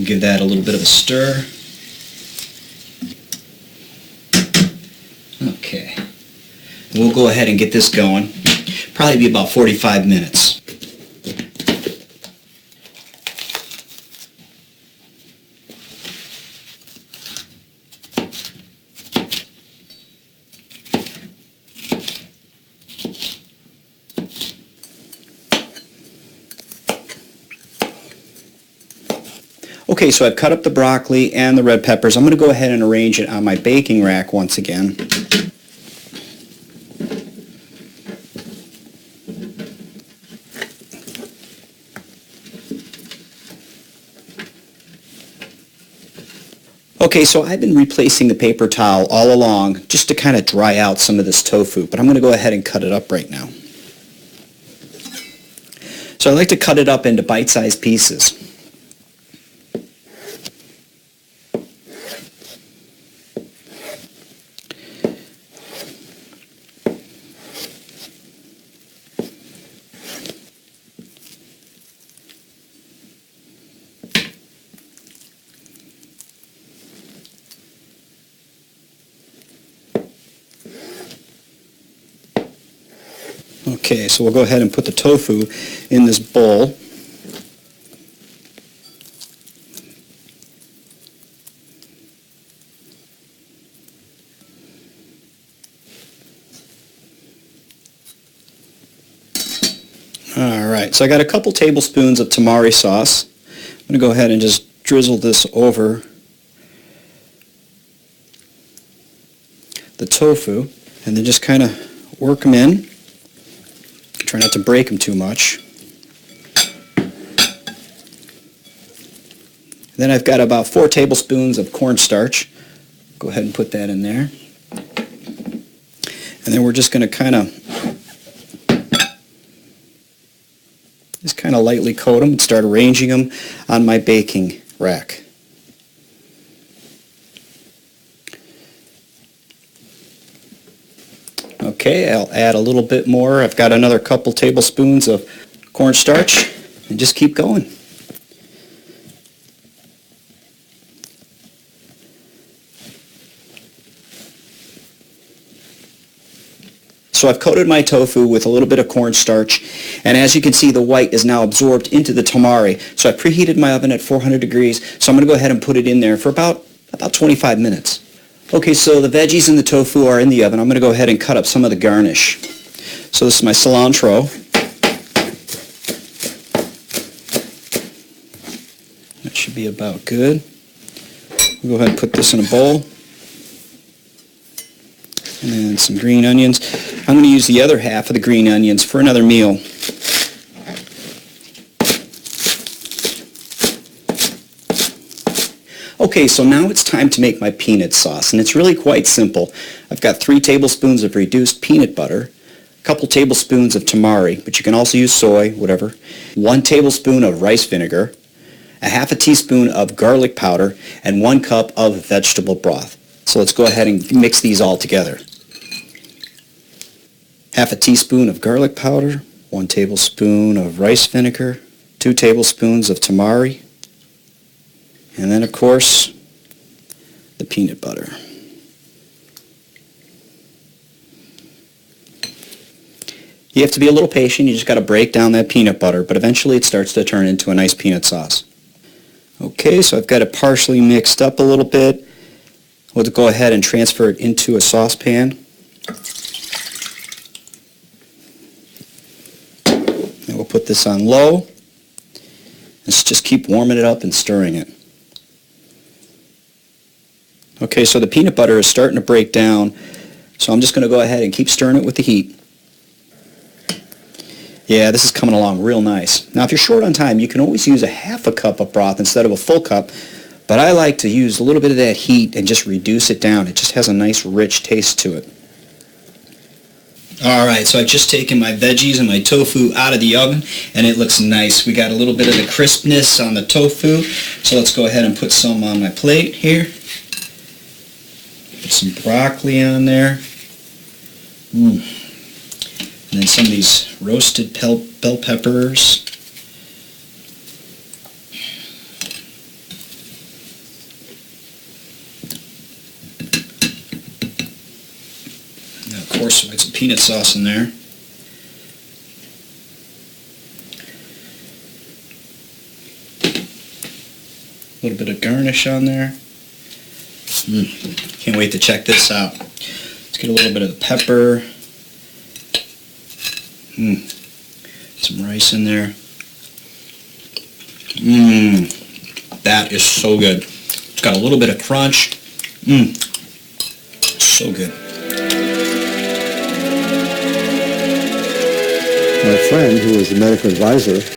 give that a little bit of a stir. Okay. We'll go ahead and get this going. Probably be about 45 minutes. Okay, so I've cut up the broccoli and the red peppers. I'm going to go ahead and arrange it on my baking rack once again. Okay, so I've been replacing the paper towel all along just to kind of dry out some of this tofu, but I'm going to go ahead and cut it up right now. So I like to cut it up into bite-sized pieces. Okay, so we'll go ahead and put the tofu in this bowl. Alright, so I got a couple tablespoons of tamari sauce. I'm going to go ahead and just drizzle this over the tofu and then just kind of work them in. Try not to break them too much. Then I've got about 4 tablespoons of cornstarch. Go ahead and put that in there. And then we're just going to kind of lightly coat them and start arranging them on my baking rack. Okay, I'll add a little bit more. I've got another couple tablespoons of cornstarch and just keep going. So I've coated my tofu with a little bit of cornstarch, and as you can see, the white is now absorbed into the tamari. So I preheated my oven at 400 degrees, so I'm going to go ahead and put it in there for about 25 minutes. Okay, so the veggies and the tofu are in the oven. I'm going to go ahead and cut up some of the garnish. So this is my cilantro. That should be about good. We'll go ahead and put this in a bowl. And then some green onions. I'm going to use the other half of the green onions for another meal. Okay, so now it's time to make my peanut sauce, and it's really quite simple. I've got 3 tablespoons of reduced peanut butter, a couple tablespoons of tamari, but you can also use soy, whatever, 1 tablespoon of rice vinegar, a half a teaspoon of garlic powder, and 1 cup of vegetable broth. So let's go ahead and mix these all together. Half a teaspoon of garlic powder, 1 tablespoon of rice vinegar, 2 tablespoons of tamari, and then, of course, the peanut butter. You have to be a little patient. You just got to break down that peanut butter, but eventually it starts to turn into a nice peanut sauce. Okay, so I've got it partially mixed up a little bit. We'll go ahead and transfer it into a saucepan. And we'll put this on low. Let's just keep warming it up and stirring it. Okay, so the peanut butter is starting to break down, so I'm just going to go ahead and keep stirring it with the heat. Yeah, this is coming along real nice. Now, if you're short on time, you can always use a half a cup of broth instead of a full cup, but I like to use a little bit of that heat and just reduce it down. It just has a nice, rich taste to it. Alright, so I've just taken my veggies and my tofu out of the oven, and it looks nice. We got a little bit of the crispness on the tofu, so let's go ahead and put some on my plate here. Put some broccoli on there. And then some of these roasted bell peppers. course, we'll get some peanut sauce in there. A little bit of garnish on there. Can't wait to check this out. Let's get a little bit of the pepper. Some rice in there. That is so good. It's got a little bit of crunch. So good. My friend, who was the medical advisor